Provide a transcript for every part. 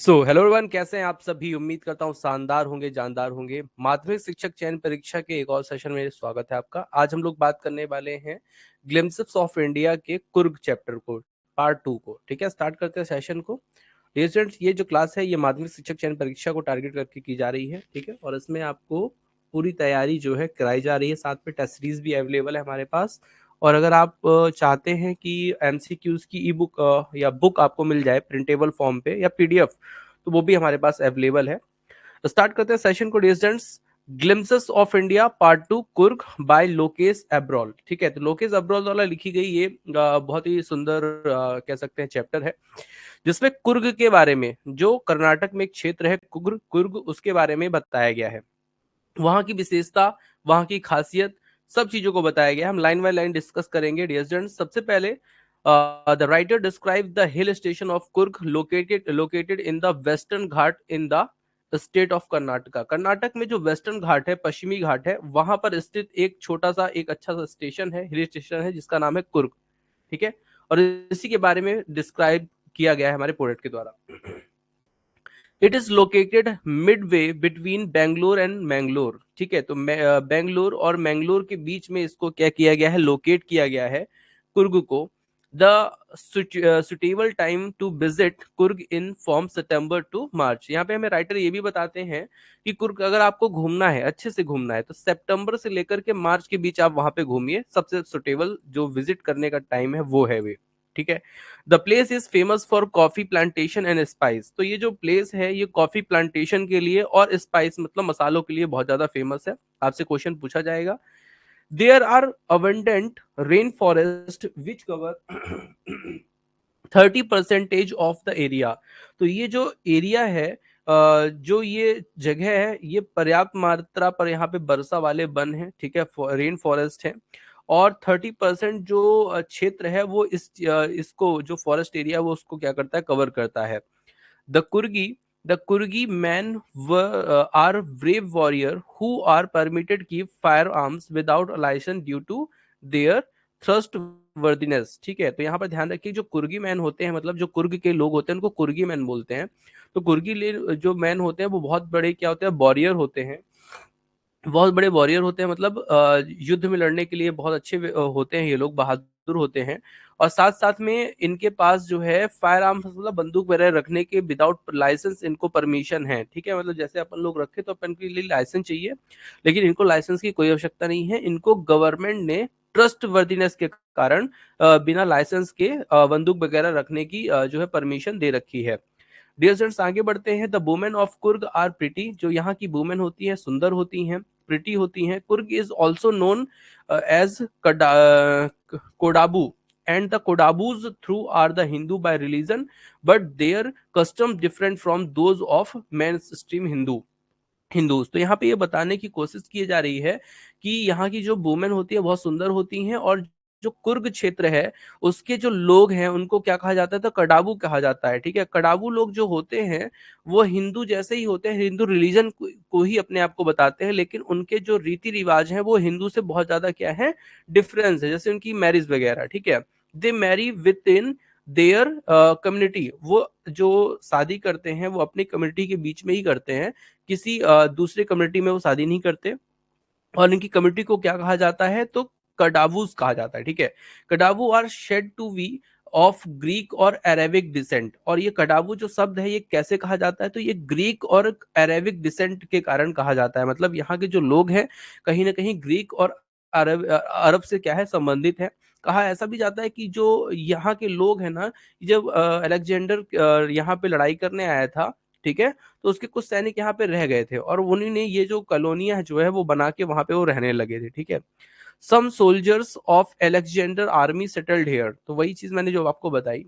Hello everyone, कैसे हैं आप सभी। उम्मीद करता हूँ शानदार होंगे, जानदार होंगे। माध्यमिक शिक्षक चयन परीक्षा के एक और सेशन में स्वागत है आपका। आज हम लोग बात करने वाले हैं ग्लिम्पसेस ऑफ इंडिया के कुर्ग चैप्टर को, पार्ट 2 को। ठीक है, स्टार्ट करते हैं सेशन को। डियर स्टूडेंट्स, ये जो क्लास है ये माध्यमिक शिक्षक चयन परीक्षा को टारगेट करके की जा रही है। ठीक है, और इसमें आपको पूरी तैयारी जो है कराई जा रही है। साथ में टेस्ट सीरीज भी अवेलेबल है हमारे पास। और अगर आप चाहते हैं कि एमसीक्यूज की ई बुक या बुक आपको मिल जाए प्रिंटेबल फॉर्म पे या पीडीएफ, तो वो भी हमारे पास अवेलेबल है। तो स्टार्ट करते हैं सेशन को dear students. Glimpses of India part 2 Coorg by Lokesh Abrol. ठीक है, तो लोकेश अब्रोल द्वारा लिखी गई ये बहुत ही सुंदर कह सकते हैं चैप्टर है, जिसमें कुर्ग के बारे में, जो कर्नाटक में एक क्षेत्र है कुर्ग कुर्ग, उसके बारे में बताया गया है। वहां की विशेषता, वहां की खासियत, सब चीजों को बताया गया है। हम लाइन बाय लाइन डिस्कस करेंगे डियर स्टूडेंट्स। सबसे पहले the writer describe the hill station of Coorg located in the western Ghat in the state of Karnataka. Karnataka में जो वेस्टर्न घाट है, पश्चिमी घाट है, वहां पर स्थित एक छोटा सा, एक अच्छा सा स्टेशन है, हिल स्टेशन है, जिसका नाम है कुर्ग। ठीक है, और इसी के बारे में डिस्क्राइब किया गया है हमारे पोएट के द्वारा। It is located Midway between Bangalore and Mangalore. ठीक है, तो बेंगलोर और मैंगलोर के बीच में इसको क्या किया गया है, लोकेट किया गया है कुर्ग को। The suitable time to visit Coorg in from September to March. यहाँ पे हमें राइटर ये भी बताते हैं कि कुर्ग अगर आपको घूमना है, अच्छे से घूमना है, तो सितंबर से लेकर के मार्च के बीच आप वहां पे घूमिए। सबसे सुटेबल जो विजिट करने का टाइम है वो है वे। ठीक है, the place is famous for coffee plantation and spice. तो ये जो प्लेस है ये कॉफी प्लांटेशन के लिए और स्पाइस मतलब मसालों के लिए बहुत ज्यादा फेमस है। आपसे क्वेश्चन पूछा जाएगा। There are abundant rain forest which cover 30% of the area. तो ये जो एरिया है, जो ये जगह है, ये पर्याप्त मात्रा पर यहाँ पे वर्षा वाले वन है। ठीक है, रेन फॉरेस्ट है। और 30% जो क्षेत्र है वो इसको जो फॉरेस्ट एरिया वो उसको क्या करता है, कवर करता है। The Coorgi the Coorgi man are brave warrior who are permitted keep firearms without licence due to their trustworthiness. ठीक है, तो यहाँ पर ध्यान रखिए, जो कुर्गी मैन होते हैं, मतलब जो कुर्ग के लोग होते हैं, उनको कुर्गी मैन बोलते हैं। तो जो मैन होते हैं वो बहुत बड़े क्या होते हैं, वॉरियर होते हैं। बहुत बड़े वॉरियर होते हैं, मतलब युद्ध में लड़ने के लिए बहुत अच्छे होते हैं ये लोग, बहादुर होते हैं। और साथ साथ में इनके पास जो है फायर आर्म्स मतलब बंदूक वगैरह रखने के विदाउट लाइसेंस इनको परमिशन है। ठीक है, मतलब जैसे अपन लोग रखे तो अपन के लिए लाइसेंस चाहिए, लेकिन इनको लाइसेंस की कोई आवश्यकता नहीं है। इनको गवर्नमेंट ने ट्रस्ट वर्दीनेस के कारण बिना लाइसेंस के बंदूक वगैरह रखने की जो है परमिशन दे रखी है। डियर स्टूडेंट्स, आगे बढ़ते हैं। The women of Coorg are pretty. जो यहाँ की वुमेन होती है सुंदर होती हैं, प्रिटी होती हैं। Coorg is also known as Kodavu, and the Kodavus through are the Hindu by religion, but their custom different from those of main stream Hindus. तो यहाँ पे ये बताने की कोशिश की जा रही है कि यहाँ की जो वुमेन होती है बहुत सुंदर होती हैं, और जो कुर्ग क्षेत्र है उसके जो लोग हैं उनको क्या कहा जाता है, तो कडाबू कहा जाता है। ठीक है, कडाबू लोग जो होते हैं वो हिंदू जैसे ही होते हैं, हिंदू रिलीजन को ही अपने आप को बताते हैं, लेकिन उनके जो रीति रिवाज हैं वो हिंदू से बहुत ज्यादा क्या है, डिफरेंस है। जैसे उनकी मैरिज वगैरह, ठीक है, they marry within their community. वो जो शादी करते हैं वो अपनी कम्युनिटी के बीच में ही करते हैं, किसी दूसरे कम्युनिटी में वो शादी नहीं करते। और इनकी कम्युनिटी को क्या कहा जाता है, तो कडावूस कहा जाता है। ठीक है, Kodavu are said to be of Greek और अरेबिक डिसेंट। और ये कडावू जो शब्द है ये कैसे कहा जाता है, तो ये ग्रीक और अरेबिक डिसेंट के कारण कहा जाता है। मतलब यहाँ के जो लोग हैं कहीं ना कहीं ग्रीक और अरब अरब से क्या है, संबंधित है। कहा ऐसा भी जाता है कि जो यहाँ के लोग हैं ना, जब अलेक्जेंडर यहाँ पे लड़ाई करने आया था, ठीक है, तो उसके कुछ सैनिक यहाँ पे रह गए थे, और उन्हीं ने ये जो कॉलोनियां जो है वो बना के वहां पे वो रहने लगे थे। ठीक है, some soldiers of Alexander army settled here. तो वही चीज मैंने जो आपको बताई।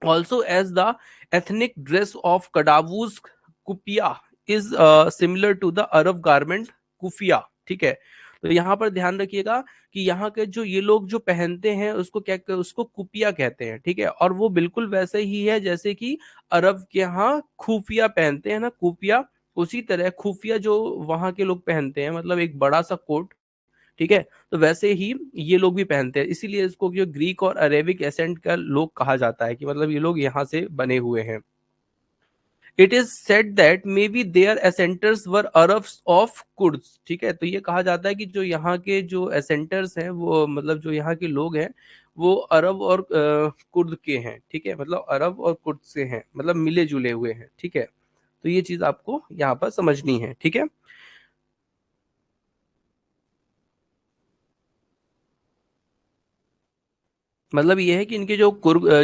Also as the ethnic dress of Kodavus kupya is similar to the Arab garment keffiyeh. ठीक है, तो यहाँ पर ध्यान रखिएगा कि यहाँ के जो ये लोग जो पहनते हैं उसको उसको कुपिया कहते हैं। ठीक है, और वो बिल्कुल वैसे ही है जैसे कि अरब के यहाँ खुफिया पहनते हैं ना, खुफिया, उसी तरह खुफिया जो वहां के लोग पहनते हैं, मतलब एक बड़ा सा कोट। ठीक है, तो वैसे ही ये लोग भी पहनते हैं, इसीलिए इसको जो ग्रीक और अरेबिक एसेंट का लोग कहा जाता है, कि मतलब ये लोग यहाँ से बने हुए हैं। It is said that may be their ancestors were Arabs of Kurds. ठीक है, तो ये कहा जाता है कि जो यहाँ के जो एसेंटर्स हैं वो मतलब जो यहाँ के लोग हैं वो अरब और कुर्द के हैं। ठीक है, मतलब अरब और कुर्द से हैं, मतलब मिले जुले हुए हैं। ठीक है, तो ये चीज आपको यहाँ पर समझनी है। ठीक है, मतलब ये है कि इनके जो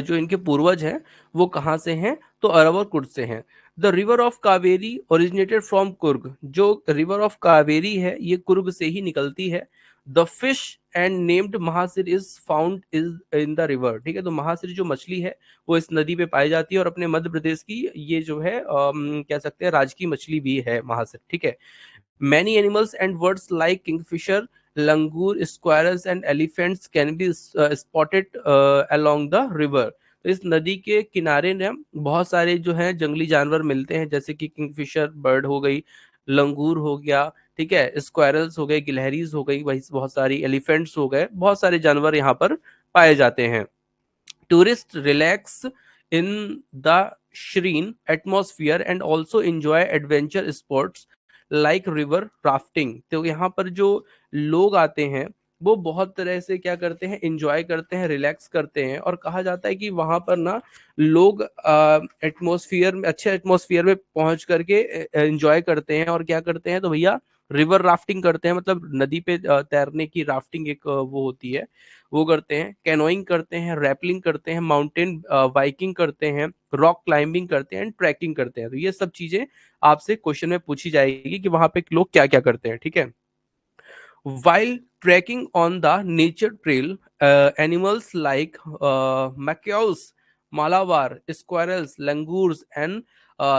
जो इनके पूर्वज हैं वो कहाँ से हैं, तो अरब और कुर्द से हैं। The river of Kaveri originated from Coorg. जो रिवर ऑफ कावेरी है ये कुर्ग से ही निकलती है। The fish and named mahseer is found is in the river. ठीक है, तो महासिर जो मछली है वो इस नदी पे पाई जाती है और अपने मध्य प्रदेश की ये जो है कह सकते हैं राजकीय मछली भी है महासिर। ठीक है, many animals and birds like kingfisher, langur, squirrels and elephants can be spotted along the river। तो इस नदी के किनारे में बहुत सारे जो है जंगली जानवर मिलते हैं, जैसे कि किंगफिशर बर्ड हो गई, लंगूर हो गया, ठीक है, स्क्वायरल्स हो गए, गिलहरीज हो गई, वही बहुत सारी एलिफेंट्स हो गए, बहुत सारे जानवर यहाँ पर पाए जाते हैं। Tourists relax in the serene atmosphere and also enjoy adventure sports like river rafting। तो यहाँ पर जो लोग आते हैं वो बहुत तरह से क्या करते हैं, एंजॉय करते हैं, रिलैक्स करते हैं, और कहा जाता है कि वहां पर ना लोग एटमॉस्फियर में, अच्छे एटमॉस्फियर में पहुंच करके एंजॉय करते हैं और क्या करते हैं, तो भैया रिवर राफ्टिंग करते हैं, मतलब नदी पे तैरने की राफ्टिंग एक वो होती है, वो करते हैं, कैनोइंग करते हैं, रैपलिंग करते हैं, माउंटेन बाइकिंग करते हैं, रॉक क्लाइंबिंग करते हैं, ट्रैकिंग करते हैं। तो ये सब चीजें आपसे क्वेश्चन में पूछी जाएगी कि वहां पे लोग क्या क्या करते हैं। ठीक है, while trekking on the nature trail, animals like macaws, malabar, squirrels, langurs and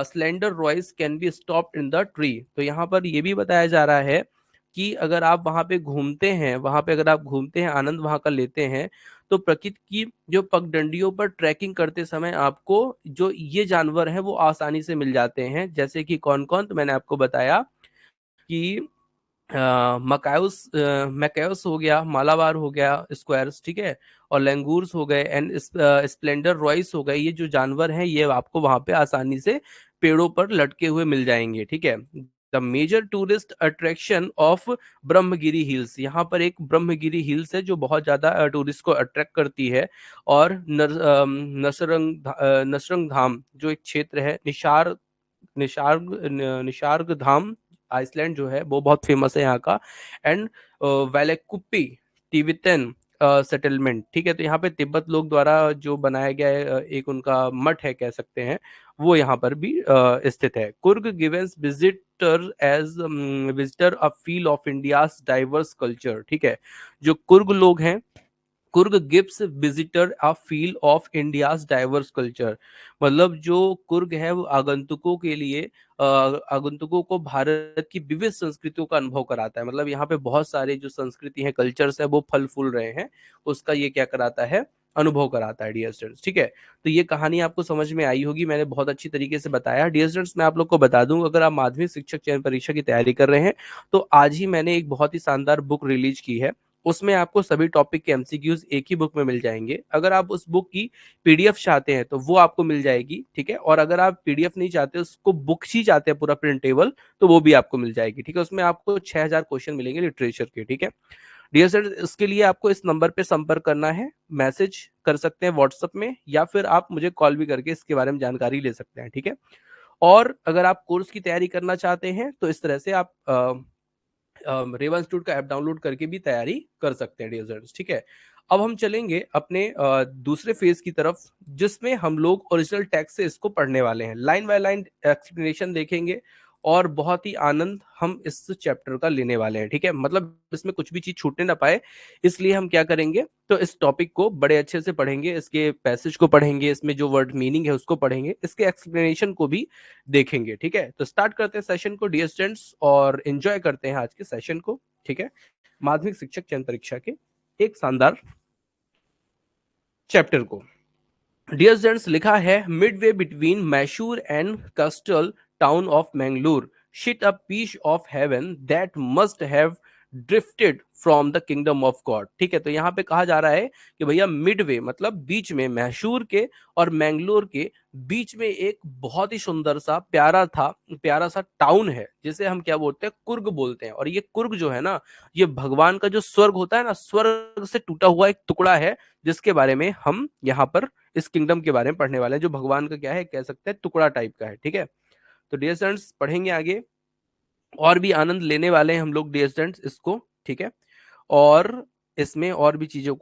slender roys can be stopped in the tree। तो यहाँ पर ये भी बताया जा रहा है कि अगर आप वहां पे घूमते हैं, वहां पे अगर आप घूमते हैं, आनंद वहां का लेते हैं, तो प्रकृति की जो पगडंडियों पर ट्रैकिंग करते समय आपको जो ये जानवर हैं वो आसानी से मिल जाते हैं। जैसे कि कौन कौन, तो मैंने आपको बताया कि मकाउस, मैकाउस हो गया, मालाबार हो गया, स्क्वायर्स, ठीक है, और लेंगूर्स हो गए एंड स्प्लेंडर रॉयस हो गए। ये जो जानवर हैं ये आपको वहां पे आसानी से पेड़ों पर लटके हुए मिल जाएंगे। ठीक है, the major tourist attraction of Brahmagiri hills. यहाँ पर एक ब्रह्मगिरी हिल्स है जो बहुत ज्यादा टूरिस्ट को अट्रैक्ट करती है। और नसरंग धाम जो एक क्षेत्र है, निशार्ग धाम आइसलैंड जो है वो बहुत फेमस है यहाँ का। And Bylakuppe Tibetan settlement. ठीक है, तो यहाँ पे तिब्बत लोग द्वारा जो बनाया गया है एक उनका मठ है कह सकते हैं, वो यहाँ पर भी स्थित है। Coorg gives visitor as visitor a feel of India's diverse culture. ठीक है, जो कुर्ग लोग हैं, Coorg gives visitor a feel of India's diverse culture. मतलब जो कुर्ग है वो आगंतुकों के लिए आगंतुकों को भारत की विविध संस्कृतियों का अनुभव कराता है। मतलब यहाँ पे बहुत सारे जो संस्कृति है, कल्चर्स है, वो फल फूल रहे हैं, उसका ये क्या कराता है, अनुभव कराता है डियर स्टूडेंट्स। ठीक है, तो ये कहानी आपको समझ में आई होगी, मैंने बहुत अच्छी तरीके से बताया। डियर स्टूडेंट्स, मैं आप लोग को बता दूं, अगर आप माध्यमिक शिक्षक चयन परीक्षा की तैयारी कर रहे हैं तो आज ही मैंने एक बहुत ही शानदार बुक रिलीज की है। उसमें आपको सभी टॉपिक के एमसीक्यूज एक ही बुक में मिल जाएंगे। अगर आप उस बुक की पीडीएफ चाहते हैं तो वो आपको मिल जाएगी। ठीक है, और अगर आप पीडीएफ नहीं चाहते, उसको बुक ही चाहते हैं पूरा प्रिंटेबल, तो वो भी आपको मिल जाएगी। ठीक है, उसमें आपको 6000 क्वेश्चन मिलेंगे लिटरेचर के। ठीक है डियर सर, इसके लिए आपको इस नंबर पे संपर्क करना है, मैसेज कर सकते हैं व्हाट्सएप में, या फिर आप मुझे कॉल भी करके इसके बारे में जानकारी ले सकते हैं। ठीक है, और अगर आप कोर्स की तैयारी करना चाहते हैं तो इस तरह से आप रेवा इंस्टीट्यूट का ऐप डाउनलोड करके भी तैयारी कर सकते हैं डियर स्टूडेंट्स। ठीक है, अब हम चलेंगे अपने दूसरे फेज की तरफ, जिसमें हम लोग ओरिजिनल टेक्स्ट से इसको पढ़ने वाले हैं, लाइन बाय लाइन एक्सप्लेनेशन देखेंगे और बहुत ही आनंद हम इस चैप्टर का लेने वाले हैं। ठीक है, मतलब इसमें कुछ भी चीज छूटने ना पाए, इसलिए हम क्या करेंगे, तो इस टॉपिक को बड़े अच्छे से पढ़ेंगे, इसके पैसेज को पढ़ेंगे, इसमें जो वर्ड मीनिंग है उसको पढ़ेंगे, इसके एक्सप्लेनेशन को भी देखेंगे। ठीक है, तो स्टार्ट करते हैं सेशन को डियर स्टूडेंट्स और एंजॉय करते हैं आज के सेशन को। ठीक है, माध्यमिक शिक्षक चयन परीक्षा के एक शानदार चैप्टर को। डियर स्टूडेंट्स, लिखा है, midway between Mysore and coastal town of Mangalore sits a piece of heaven that must have drifted from the kingdom of God. ठीक है, तो यहाँ पे कहा जा रहा है कि भैया मिडवे मतलब बीच में, मैसूर के और मैंगलोर के बीच में एक बहुत ही सुंदर सा प्यारा सा टाउन है, जिसे हम क्या बोलते हैं, कुर्ग बोलते हैं। और ये कुर्ग जो है ना, ये भगवान का जो स्वर्ग होता है ना, स्वर्ग से टूटा हुआ एक टुकड़ा है, जिसके बारे में हम यहाँ पर इस किंगडम के बारे में पढ़ने वाले हैं, जो भगवान का क्या है, कह सकते हैं टुकड़ा टाइप का है। ठीक है, तो डियर स्टूडेंट्स पढ़ेंगे आगे, और भी आनंद लेने वाले हैं हम लोग डियर स्टूडेंट्स इसको। ठीक है, और इसमें और भी चीजों